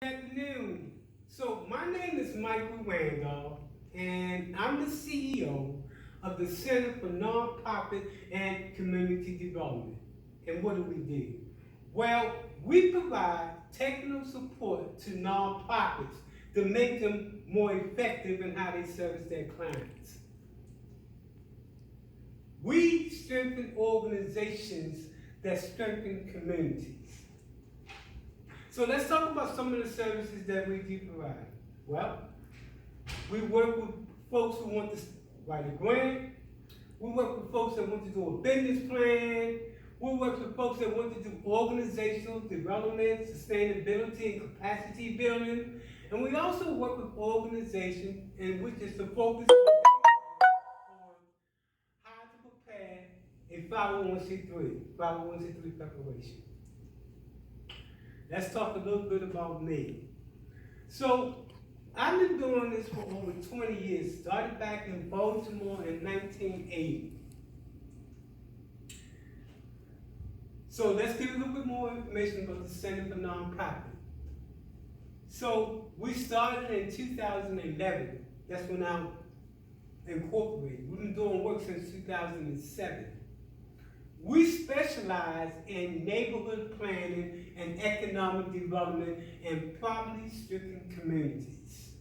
Good afternoon. So my name is Michael Randolph, and I'm the CEO of the Center for Nonprofit and Community Development. And what do? Well, we provide technical support to nonprofits to make them more effective in how they service their clients. We strengthen organizations that strengthen communities. So let's talk about some of the services that we do provide. Well, we work with folks who want to write a grant. We work with folks that want to do a business plan. We work with folks that want to do organizational development, sustainability, and capacity building. And we also work with organizations in which is to focus on how to prepare a 501c3 preparation. Let's talk a little bit about me. So, I've been doing this for over 20 years. Started back in Baltimore in 1980. So let's give a little bit more information about the Center for Nonprofit. So we started in 2011. That's when I incorporated. We've been doing work since 2007. We specialize in neighborhood planning and economic development in poverty-stricken communities.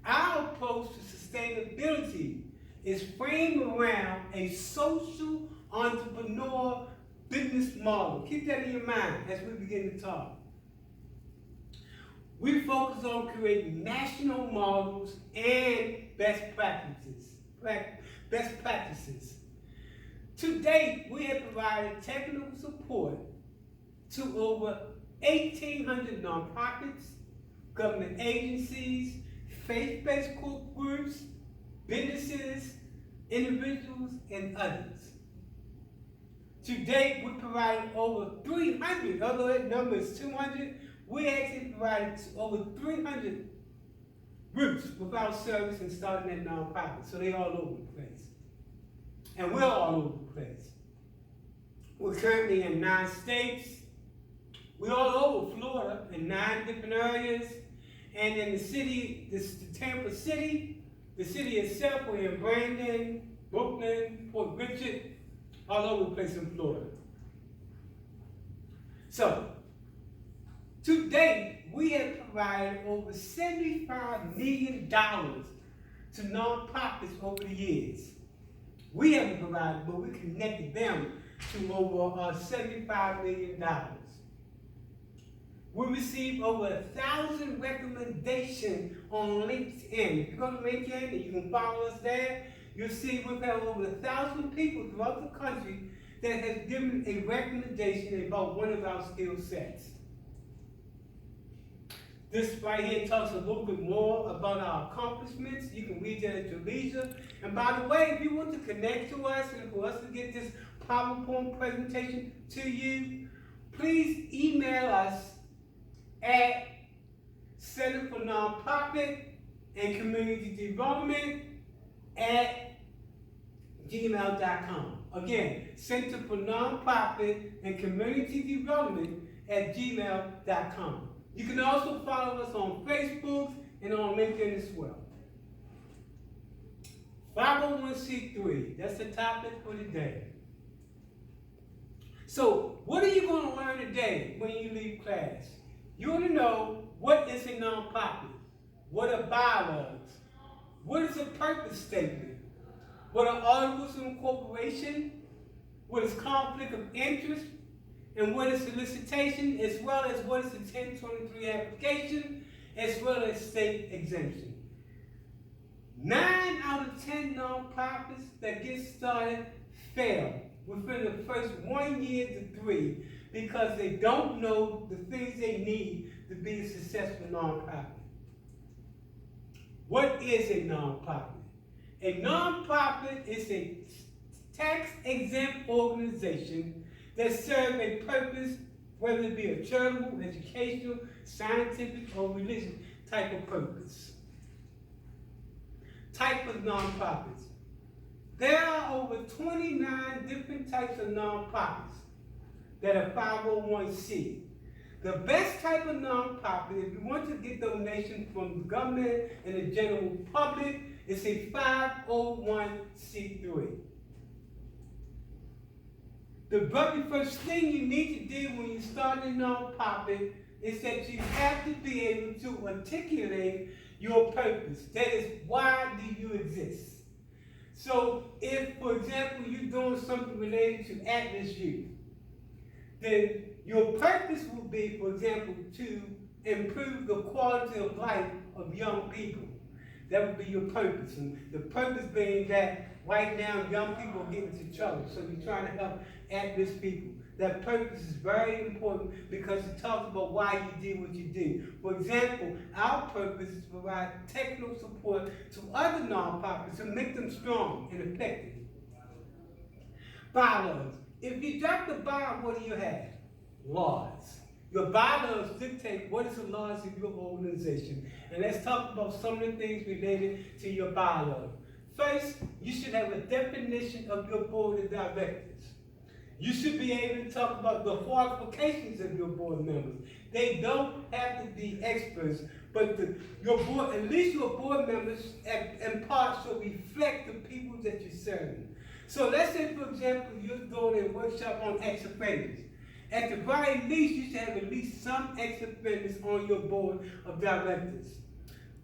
Our approach to sustainability is framed around a social entrepreneur business model. Keep that in your mind as we begin to talk. We focus on creating national models and best practices. To date, we have provided technical support to over 1,800 nonprofits, government agencies, faith-based groups, businesses, individuals, and others. To date, we provided over 300, although that number is 200, we actually provided over 300 groups without service and starting that nonprofit. So they're all over the place. And we're all over the place. We're currently in 9 states. We're all over Florida in 9 different areas. And in the city, the Tampa City, the city itself, we're in Brandon, Brooklyn, Port Richard, all over the place in Florida. So, to date, we have provided over $75 million to nonprofits over the years. We haven't provided, but we connected them to over $75 million. We received over 1,000 recommendations on LinkedIn. If you go to LinkedIn and you can follow us there, you'll see we've had over 1,000 people throughout the country that has given a recommendation about one of our skill sets. This right here talks a little bit more about our accomplishments. You can read that at your leisure. And by the way, if you want to connect to us and for us to get this PowerPoint presentation to you, please email us at Center for Nonprofit and Community Development at gmail.com. Again, Center for Nonprofit and Community Development at gmail.com. You can also follow us on Facebook and on LinkedIn as well. 501c3, that's the topic for today. So, what are you going to learn today when you leave class? You want to know what is a nonprofit, what are bylaws, what is a purpose statement, what are articles of incorporation, what is conflict of interest, and what is solicitation, as well as what is the 1023 application, as well as state exemption. 9 out of 10 nonprofits that get started fail within the first 1 year to 3 because they don't know the things they need to be a successful nonprofit. What is a nonprofit? A nonprofit is a tax-exempt organization that serve a purpose, whether it be a charitable, educational, scientific, or religious type of purpose. Type of nonprofits. There are over 29 different types of nonprofits that are 501c. The best type of nonprofit, if you want to get donations from the government and the general public, is a 501c3. The very first thing you need to do when you start a nonprofit is that you have to be able to articulate your purpose. That is, why do you exist? So if, for example, you're doing something related to at-risk youth, then your purpose will be, for example, to improve the quality of life of young people. That would be your purpose. And the purpose being that right now young people are getting into trouble, so you're trying to help at-risk people. That purpose is very important because it talks about why you do what you do. For example, our purpose is to provide technical support to other nonprofits to make them strong and effective. Bylaws. If you drop the bylaw, what do you have? Laws. Your bylaws dictate what is the laws of your organization. And let's talk about some of the things related to your bylaws. First, you should have a definition of your board of directors. You should be able to talk about the qualifications of your board members. They don't have to be experts, but your board, at least your board members in part should reflect the people that you're serving. So let's say, for example, you're doing a workshop on ex-offenders. At the very least, you should have at least some ex-offenders on your board of directors.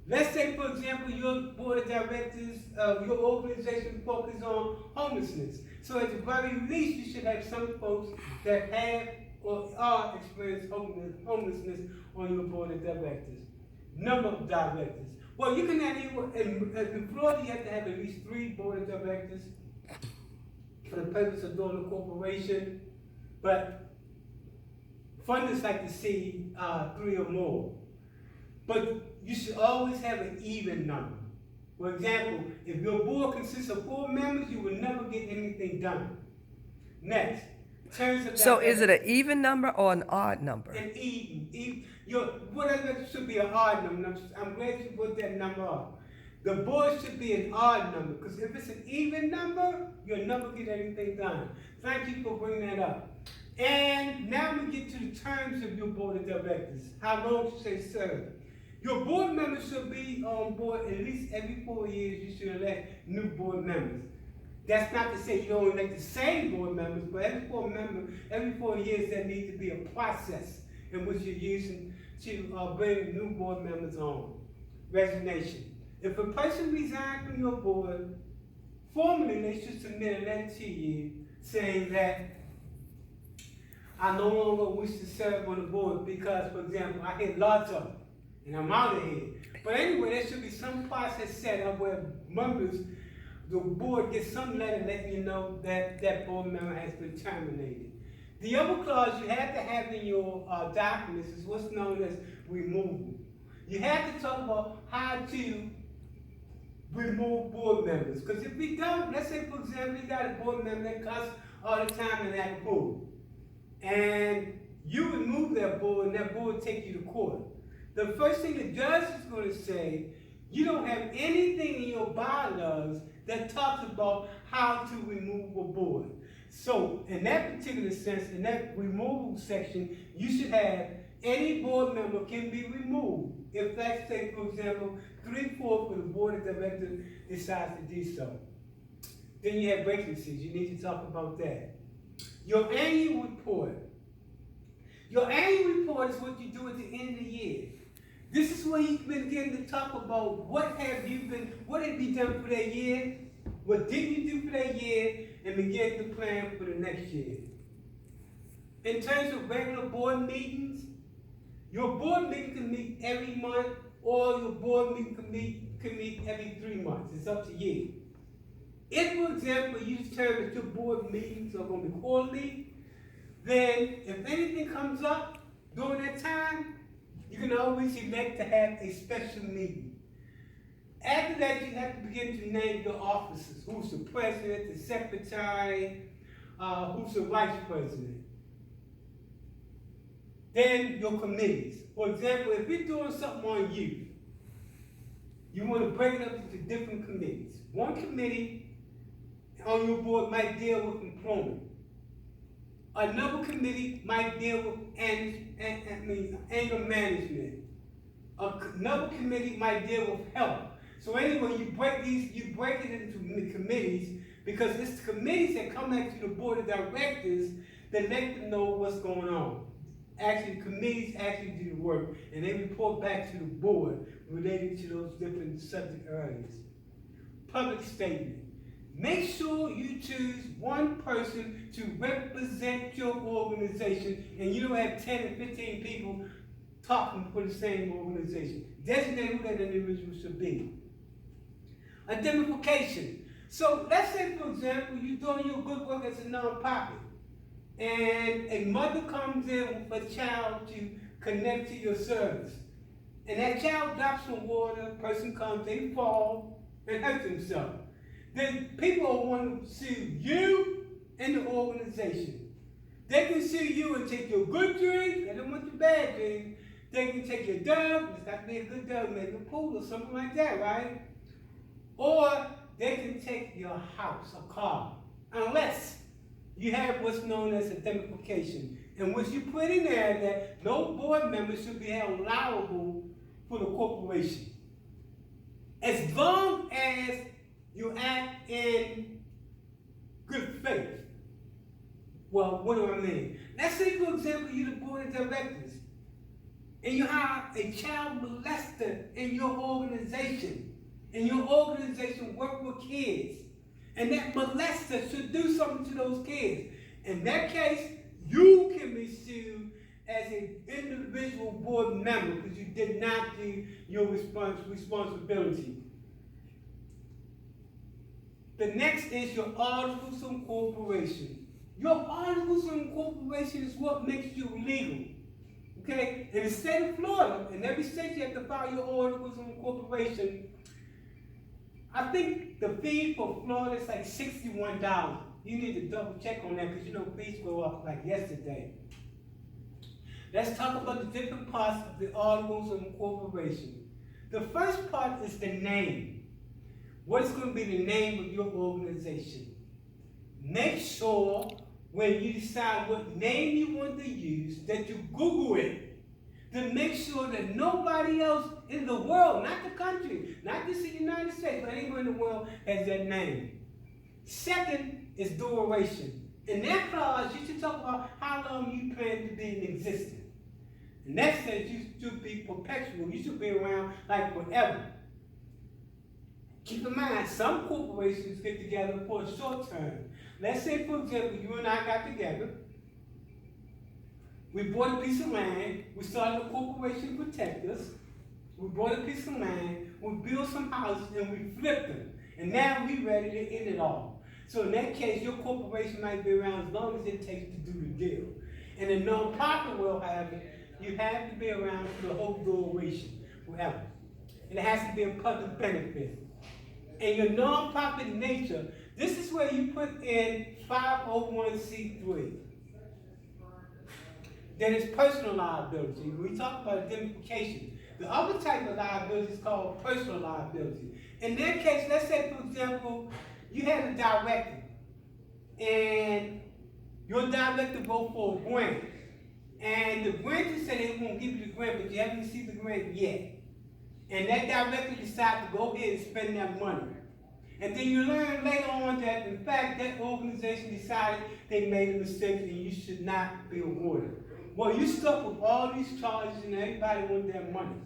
Let's say, for example, your board of directors, your organization focuses on homelessness. So at the very least, you should have some folks that have or are experiencing homelessness on your board of directors. Number of directors. Well, you can have, in Florida, you have to have at least 3 board of directors for the purpose of doing a corporation, but funders like to see 3 or more. But you should always have an even number. For example, if your board consists of 4 members, you will never get anything done. Next, terms of So is it an even number or an odd number? An even. Whatever should be an odd number. I'm glad you put that number up. The board should be an odd number, because if it's an even number, you'll never get anything done. Thank you for bringing that up. And now we get to the terms of your board of directors. How long should they serve? Your board members should be on board at least every 4 years. You should elect new board members. That's not to say you don't elect the same board members, but every 4 years there needs to be a process in which you're using to bring new board members on. Resignation. If a person resigns from your board, formally they should submit a letter to you saying that I no longer wish to serve on the board because, for example, I hit lotto and I'm out of here. But anyway, there should be some process set up where members, the board gets some letter letting you know that that board member has been terminated. The other clause you have to have in your documents is what's known as removal. You have to talk about how to remove board members. Because if we don't, let's say, for example, you got a board member that cuss all the time and act cool, and you remove that board and that board take you to court. The first thing the judge is going to say, you don't have anything in your bylaws that talks about how to remove a board. So in that particular sense, in that removal section, you should have any board member can be removed. If let's say, for example, 3/4 of the board of directors decides to do so. Then you have vacancies. You need to talk about that. Your annual report. Your annual report is what you do at the end of the year. This is where you begin to talk about what have you done for that year, what didn't you do for that year, and begin to plan for the next year. In terms of regular board meetings, your board meeting can meet every month, or your board meeting can meet every 3 months. It's up to you. If, for example, you determine that your board meetings are going to be quarterly, then if anything comes up during that time, you can always elect to have a special meeting. After that, you have to begin to name your officers. Who's the president, the secretary, who's the vice president. Then your committees. For example, if you're doing something on youth, you want to break it up into different committees. One committee on your board might deal with employment. Another committee might deal with anger management. Another committee might deal with health. So anyway, you break it into committees, because it's the committees that come back to the board of directors that let them know what's going on. Actually, committees actually do the work, and they report back to the board related to those different subject areas. Public statement. Make sure you choose one person to represent your organization, and you don't have 10 or 15 people talking for the same organization. Designate who that individual should be. Identification. So let's say, for example, you're doing your good work as a nonprofit, and a mother comes in with a child to connect to your service. And that child drops some water, person comes, they fall, and hurt themselves. Then people want to sue you and the organization. They can sue you and take your good dreams, they don't want your bad dreams. They can take your dog, it's got to be a good dog, maybe a pool or something like that, right? Or they can take your house, a car, unless you have what's known as identification, in which you put in there that no board member should be held liable for the corporation, as long as you act in good faith. Well, what do I mean? Let's say, for example, you're the board of directors, and you hire a child molester in your organization, and your organization work with kids, and that molester should do something to those kids. In that case, you can be sued as an individual board member because you did not do your responsibility. The next is your articles of incorporation. Your articles of incorporation is what makes you legal. Okay? In the state of Florida, in every state you have to file your articles of incorporation. I think the fee for Florida is like $61. You need to double check on that because you know fees go up like yesterday. Let's talk about the different parts of the articles of incorporation. The first part is the name. What's going to be the name of your organization? Make sure when you decide what name you want to use that you Google it to make sure that nobody else in the world, not the country, not just the United States, but anywhere in the world has that name. Second is duration. In that clause, you should talk about how long you plan to be in existence. And that says you should be perpetual. You should be around like forever. Keep in mind, some corporations get together for a short term. Let's say, for example, you and I got together. We bought a piece of land. We started a corporation to protect us. We bought a piece of land. We built some houses and we flipped them. And now we're ready to end it all. So in that case, your corporation might be around as long as it takes to do the deal. In the nonprofit world, however, you have to be around for the whole duration, forever. And it has to be a public benefit. And your nonprofit nature, this is where you put in 501c3. Then it's personal liability. We talk about identification. The other type of liability is called personal liability. In that case, let's say, for example, you had a director, and your director voted for a grant. And the grantor said they won't give you the grant, but you haven't received the grant yet. And that director decided to go ahead and spend that money. And then you learn later on that, in fact, that organization decided they made a mistake and you should not be awarded. Well, you stuck with all these charges and everybody wants their money.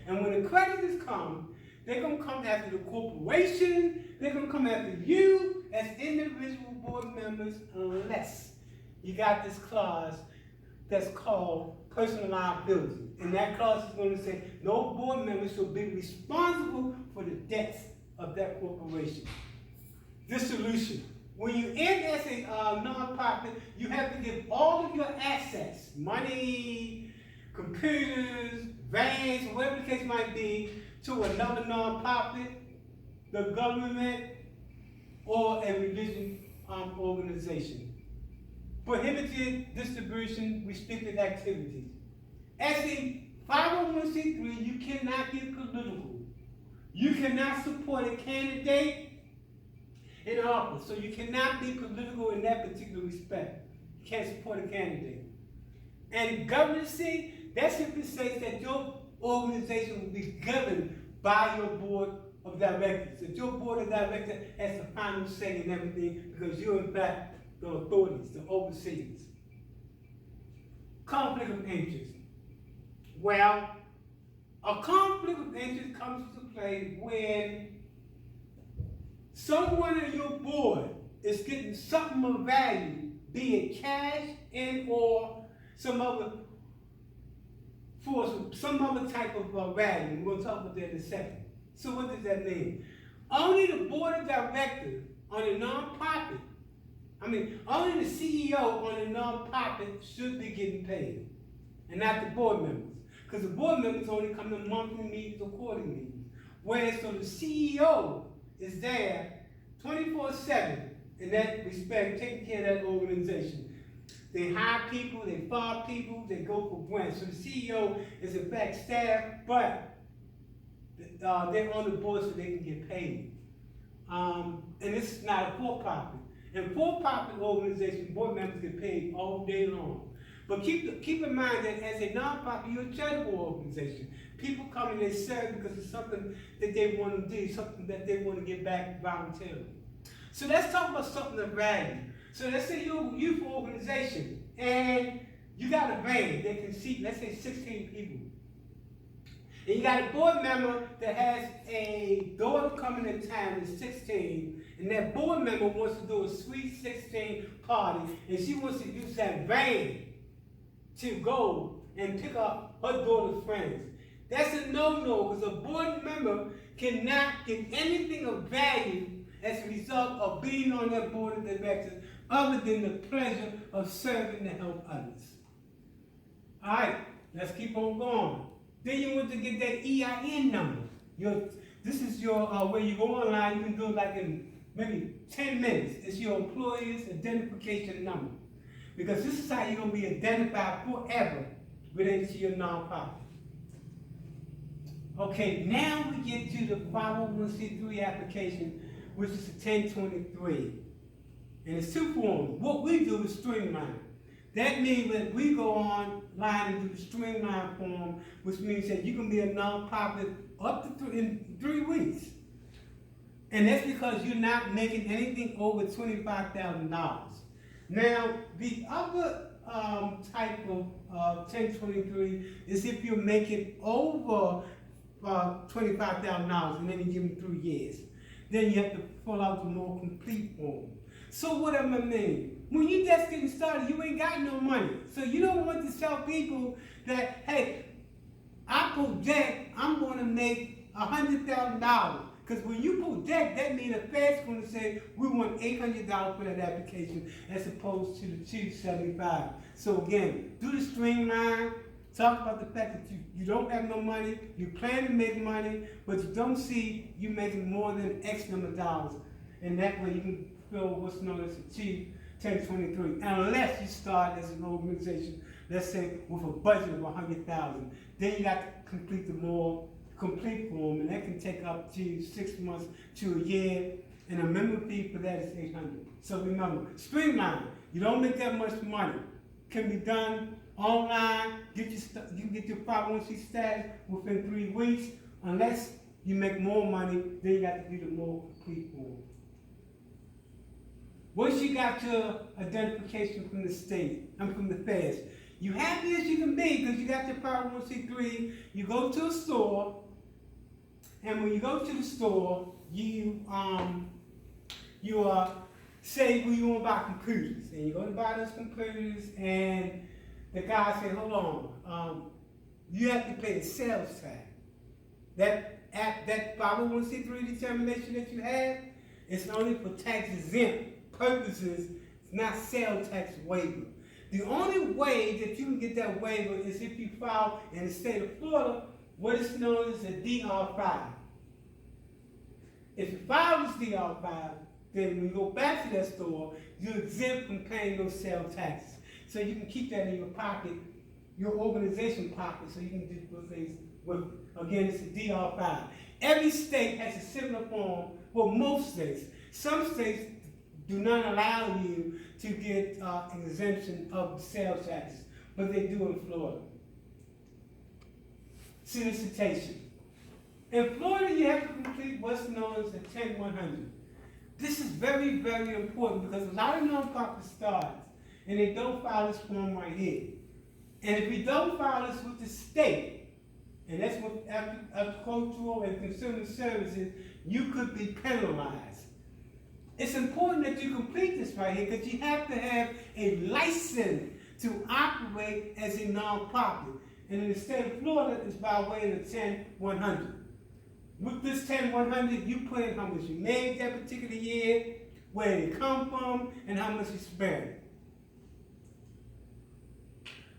And when the creditors come, they're going to come after the corporation, they're going to come after you as individual board members unless you got this clause that's called personal liability. And that clause is going to say no board member shall be responsible for the debts of that corporation. Dissolution. When you end as a nonprofit, you have to give all of your assets, money, computers, vans, whatever the case might be, to another nonprofit, the government, or a religious organization. Prohibited distribution, restricted activities. As a 501c3, you cannot get political. You cannot support a candidate in office, so you cannot be political in that particular respect. can't support a candidate. And governancing, that simply says that your organization will be governed by your board of directors. That your board of directors has the final say in everything because you're in fact the authorities, the overseers. Conflict of interest. Well, a conflict of interest comes to play when someone in your board is getting something of value, be it cash and or some other type of value. We'll talk about that in a second. So what does that mean? Only the board of directors on a nonprofit, only the CEO on a nonprofit should be getting paid, and not the board members. Because the board members only come to monthly meetings or quarterly meetings. Whereas so the CEO is there 24/7 in that respect, taking care of that organization. They hire people, they fire people, they go for grants. So the CEO is in fact staff, but they're on the board so they can get paid. And this is not a for-profit. In for-profit organizations, board members get paid all day long. But keep in mind that as a nonprofit, you're a charitable organization. People come and they serve because it's something that they want to do, something that they want to give back voluntarily. So let's talk about something of value. So let's say you're a youth organization and you got a van that can seat, let's say 16 people. And you got a board member that has a daughter coming in town that's 16, and that board member wants to do a sweet 16 party, and she wants to use that van to go and pick up her daughter's friends. That's a no-no, because a board member cannot get anything of value as a result of being on that board of directors other than the pleasure of serving to help others. All right, let's keep on going. Then you want to get that EIN number. This is your, where you go online, you can do it like in maybe 10 minutes. It's your employer's identification number. Because this is how you're going to be identified forever related to your nonprofit. Okay, now we get to the 501c3 application, which is the 1023. And it's two forms. What we do is streamline. That means that we go online and do the streamline form, which means that you can be a nonprofit up to in 3 weeks. And that's because you're not making anything over $25,000. Now, the other type of 1023 is if you're making over $25,000 and then you give them 3 years. Then you have to fill out the more complete form. So what am I mean? When you're just getting started, you ain't got no money. So you don't want to tell people that, hey, I project I'm going to make $100,000. Because when you project, that means the Fed's going to say, we want $800 for that application as opposed to the $275. So again, do the streamline. Talk about the fact that you don't have no money, you plan to make money, but you don't see you making more than X number of dollars. And that way you can fill what's known as a Chief 1023. Unless you start as an organization, let's say with a budget of $100,000. Then you got to complete the more complete form, and that can take up to 6 months to a year. And a member fee for that is $800. So remember, streamline. You don't make that much money. Can be done online. You can get your 501c status within 3 weeks. Unless you make more money, then you got to do the more complete form. Once you got your identification from the state, from the feds, you happy as you can be because you got your 501c3. You go to a store, and when you go to the store, you say well, you want to buy computers, and you go to buy those computers, and the guy said, hold on, you have to pay the sales tax. That 501c3 determination that you have, it's only for tax exempt purposes. It's not sales tax waiver. The only way that you can get that waiver is if you file in the state of Florida what is known as a DR5. If you file this DR5, then when you go back to that store, you're exempt from paying those sales taxes. So you can keep that in your pocket, your organization pocket, so you can do those things with, again, it's a DR5. Every state has a similar form, well, most states. Some states do not allow you to get exemption of sales taxes, but they do in Florida. Solicitation. In Florida, you have to complete what's known as the 10-100. This is very, very important because a lot of nonprofits start and they don't file this form right here. And if you don't file this with the state, and that's what agricultural and consumer services, you could be penalized. It's important that you complete this right here because you have to have a license to operate as a nonprofit. And in the state of Florida, it's by way of the 10-100. With this 10-100, you put in how much you made that particular year, where it come from, and how much you spent.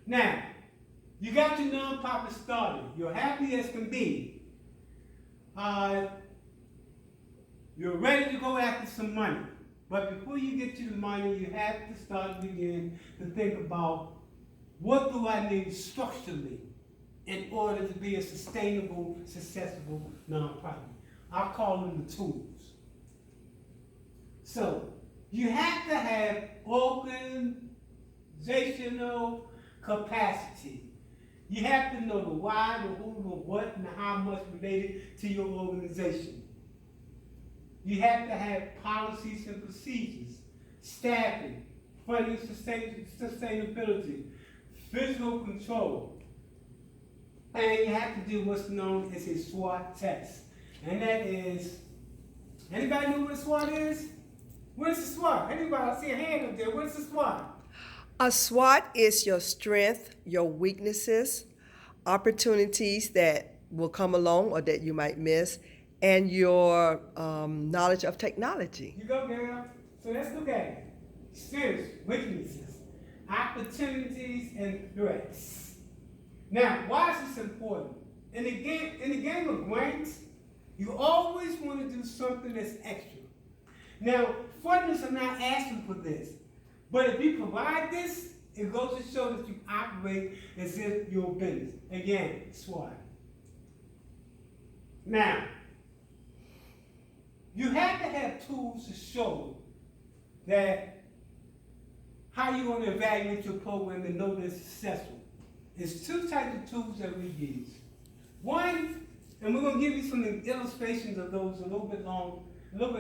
Now, you got your nonprofit started. You're happy as can be. You're ready to go after some money. But before you get to the money, you have to start begin to think about what do I need structurally in order to be a sustainable, successful nonprofit. I call them the tools. So, you have to have organizational capacity. You have to know the why, the who, the what, and the how much related to your organization. You have to have policies and procedures, staffing, funding sustainability, physical control, and you have to do what's known as a SWOT test. And that is, anybody know what a SWOT is? What is a SWOT? Anybody? I see a hand up there. What is a SWOT? A SWOT is your strength, your weaknesses, opportunities that will come along or that you might miss, and your knowledge of technology. You go, girl. So let's look at it. Strengths, weaknesses, opportunities, and threats. Now, why is this important? In the game of grants, you always want to do something that's extra. Now, funders are not asking for this, but if you provide this, it goes to show that you operate as if you're a business. Again, SWOT. Now, you have to have tools to show that how you're going to evaluate your program and know that it's successful. There's two types of tools that we use. One, and we're going to give you some illustrations of those a little bit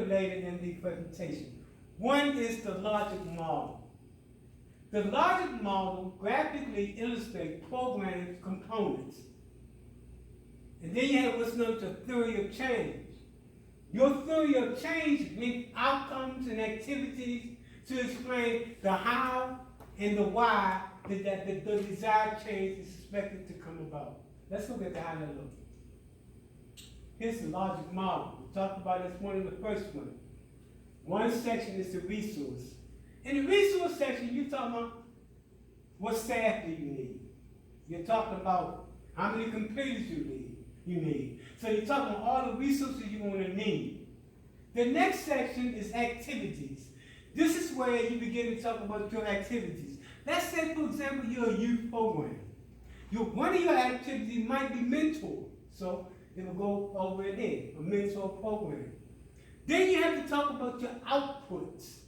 later in the presentation. One is the logic model. The logic model graphically illustrates program components. And then you have what's known as the theory of change. Your theory of change links outcomes and activities to explain the how and the why that the desired change is expected to come about. Let's look at the high level. Here's the logic model. We talked about this one in the first one. One section is the resource. In the resource section, you're talking about what staff do you need. You're talking about how many computers you need. So you're talking about all the resources you're going to need. The next section is activities. This is where you begin to talk about your activities. Let's say, for example, you're a youth program. One of your activities might be mentor. So it will go over there, a mentor program. Then you have to talk about your outputs.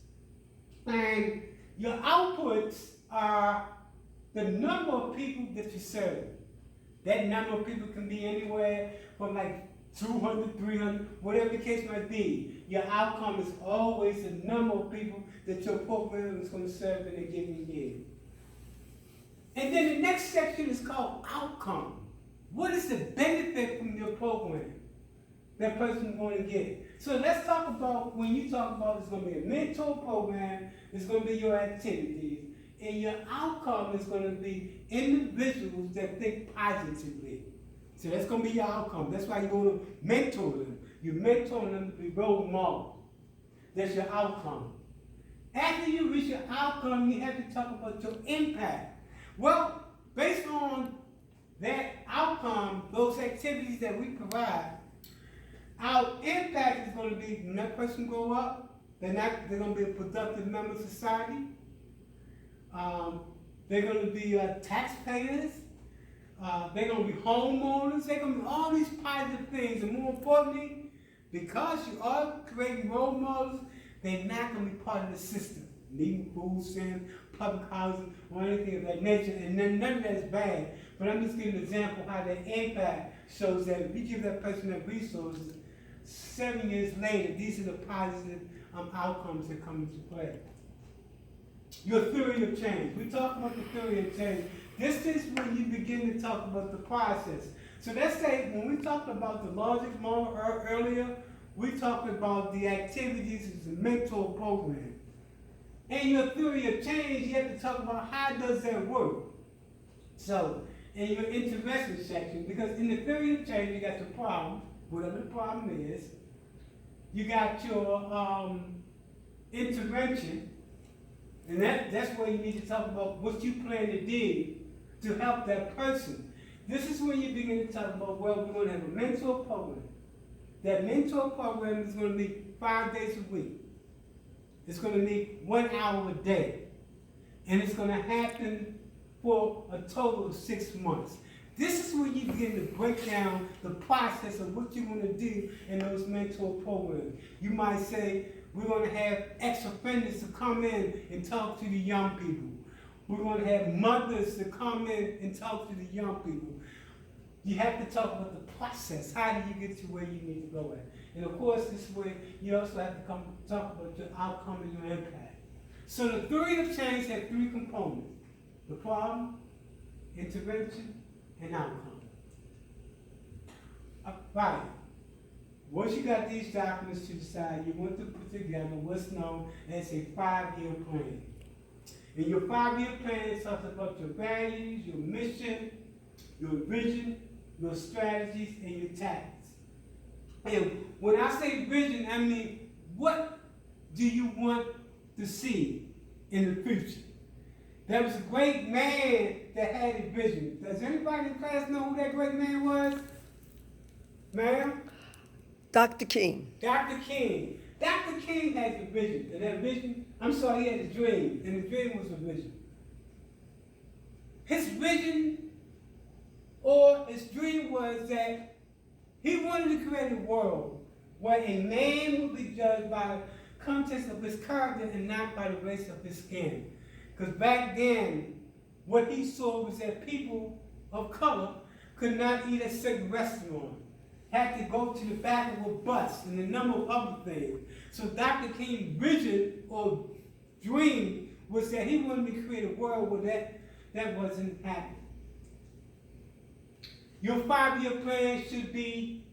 And your outputs are the number of people that you serve. That number of people can be anywhere from like 200, 300, whatever the case might be. Your outcome is always the number of people that your program is going to serve in a given year. And then the next section is called outcome. What is the benefit from your program that person is going to get? So let's talk about, when you talk about it's going to be a mentor program, it's going to be your activities, and your outcome is going to be individuals that think positively. So that's going to be your outcome. That's why you're going to mentor them. You're mentoring them to be role models. That's your outcome. After you reach your outcome, you have to talk about your impact. Well, based on that outcome, those activities that we provide, our impact is going to be when that person grow up, they're going to be a productive member of society. They're going to be taxpayers. They're going to be homeowners. They're going to be all these positive things. And more importantly, because you are creating role models, they're not going to be part of the system. Needing food stamps, public housing, or anything of that nature, and then none of that's bad. But I'm just giving an example how that impact shows that if you give that person that resources, 7 years later, these are the positive outcomes that come into play. Your theory of change. We talk about the theory of change. This is when you begin to talk about the process. So let's say when we talked about the logic model earlier, we talked about the activities as a mentor program. In your theory of change, you have to talk about how does that work. So, in your intervention section, because in the theory of change, you got the problem, whatever the problem is. You got your intervention, and that's where you need to talk about what you plan to do to help that person. This is when you begin to talk about, well, we're going to have a mentor program. That mentor program is going to be 5 days a week. It's going to need 1 hour a day. And it's going to happen for a total of 6 months. This is when you begin to break down the process of what you want to do in those mentor programs. You might say, we're going to have ex-offenders to come in and talk to the young people. We're going to have mothers to come in and talk to the young people. You have to talk about the process. How do you get to where you need to go at? And of course, this is where you also have to talk about your outcome and your impact. So the theory of change had 3 components: the problem, intervention, and outcome. Right. Once you got these documents to decide, you want to put together what's known as a 5-year plan. And your 5-year plan talks about your values, your mission, your vision, your strategies, and your tactics. And when I say vision, I mean, what do you want to see in the future? There was a great man that had a vision. Does anybody in class know who that great man was? Ma'am? Dr. King. Dr. King. Dr. King had a vision. And that vision, he had a dream. And the dream was a vision. His vision or his dream was that he wanted to create a world where a man would be judged by the context of his character and not by the race of his skin. Because back then, what he saw was that people of color could not eat at certain restaurants, had to go to the back of a bus, and a number of other things. So Dr. King's vision or dream was that he wanted to create a world where that wasn't happening. Your 5-year plan should be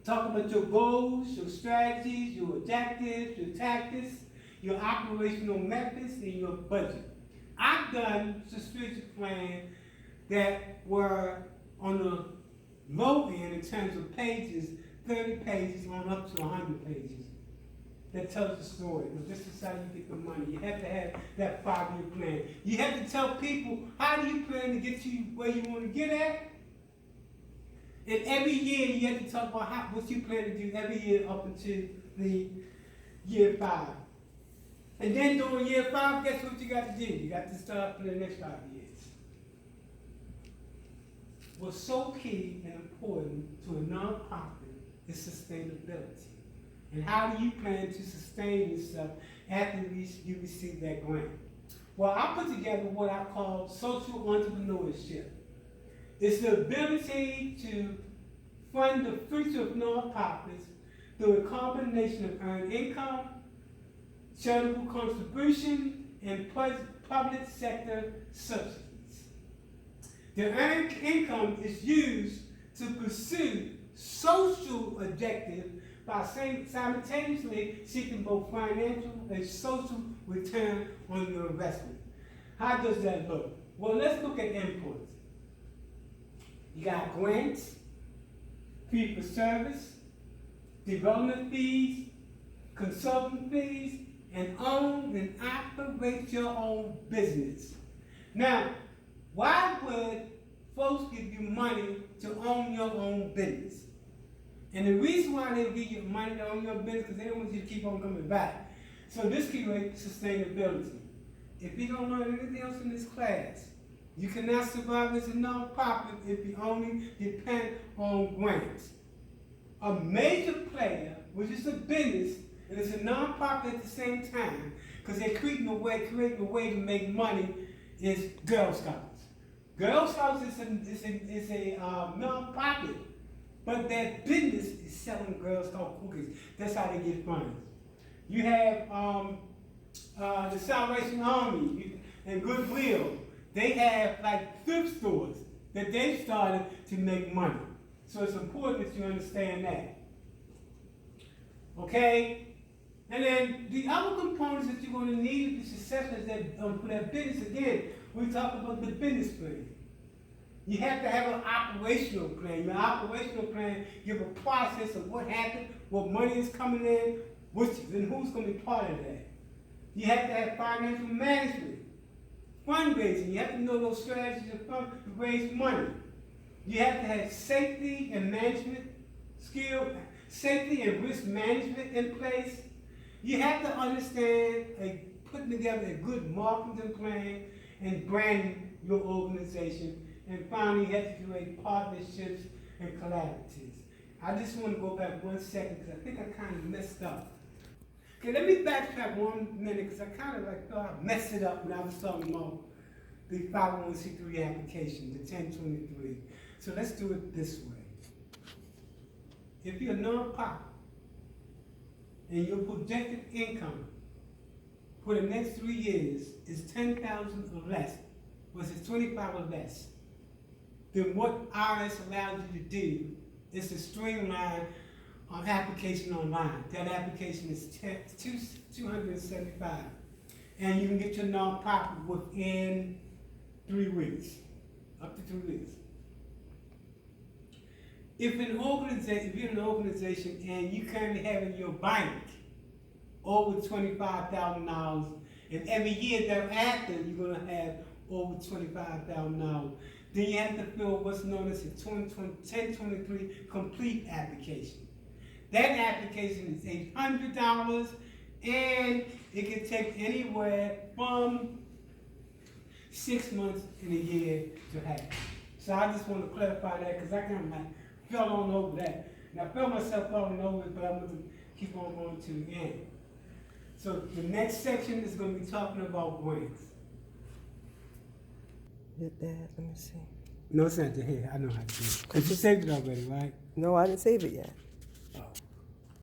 talk about your goals, your strategies, your objectives, your tactics, your operational methods, and your budget. I've done strategic plans that were on the low end in terms of pages, 30 pages on up to 100 pages. That tells the story. Because this is how you get the money. You have to have that 5-year plan. You have to tell people, how do you plan to get to where you want to get at? And every year you have to talk about what you plan to do every year up until the year 5. And then during year 5, guess what you got to do? You got to start for the next 5 years. What's so key and important to a nonprofit is sustainability. And how do you plan to sustain yourself after you receive that grant? Well, I put together what I call social entrepreneurship. It's the ability to fund the future of nonprofits through a combination of earned income, charitable contribution, and public sector subsidies. The earned income is used to pursue social objectives by simultaneously seeking both financial and social return on your investment. How does that look? Well, let's look at inputs. You got grants, fee for service, development fees, consultant fees, and own and operate your own business. Now, why would folks give you money to own your own business? And the reason why they give you money to own your business is because they don't want you to keep on coming back. So this creates sustainability. If you don't learn anything else in this class, you cannot survive as a nonprofit if you only depend on grants. A major player, which is a business, and it's a nonprofit at the same time, because they're creating a way to make money, is Girl Scouts. Girl Scouts is a nonprofit, but their business is selling Girl Scout cookies. That's how they get funds. You have the Salvation Army and Goodwill. They have like thrift stores that they've started to make money. So it's important that you understand that. Okay? And then the other components that you're going to need to be successful is that for that business, again, we talk about the business plan. You have to have an operational plan. Your operational plan give a process of what happened, what money is coming in, and who's going to be part of that. You have to have financial management, fundraising. You have to know those strategies to raise money. You have to have safety and management skill, safety and risk management in place. You have to understand putting together a good marketing plan and branding your organization. And finally, you have to create partnerships and collaboratives. I just want to go back 1 second because I think I kind of messed up. Okay, let me backtrack 1 minute because I kind of thought I messed it up when I was talking about the 501c3 application, the 1023. So let's do it this way. If you're a nonprofit and your projected income for the next 3 years is $10,000 or less, was it 25 or less, then what IRS allows you to do is to streamline application online. That application is $275, and you can get your nonprofit within 3 weeks, up to 3 weeks. If you're an organization and you currently have in your bank over $25,000, and every year thereafter you're going to have over $25,000, then you have to fill what's known as a 1023 complete application. That application is $800, and it can take anywhere from 6 months and a year to have. So I just want to clarify that because I kind of fell on over that. And I felt myself falling over it, but I'm going to keep on going to the end. So the next section is going to be talking about grants. Did that? Let me see. No, it's not here. I know how to do it. Because you saved it already, right? No, I didn't save it yet.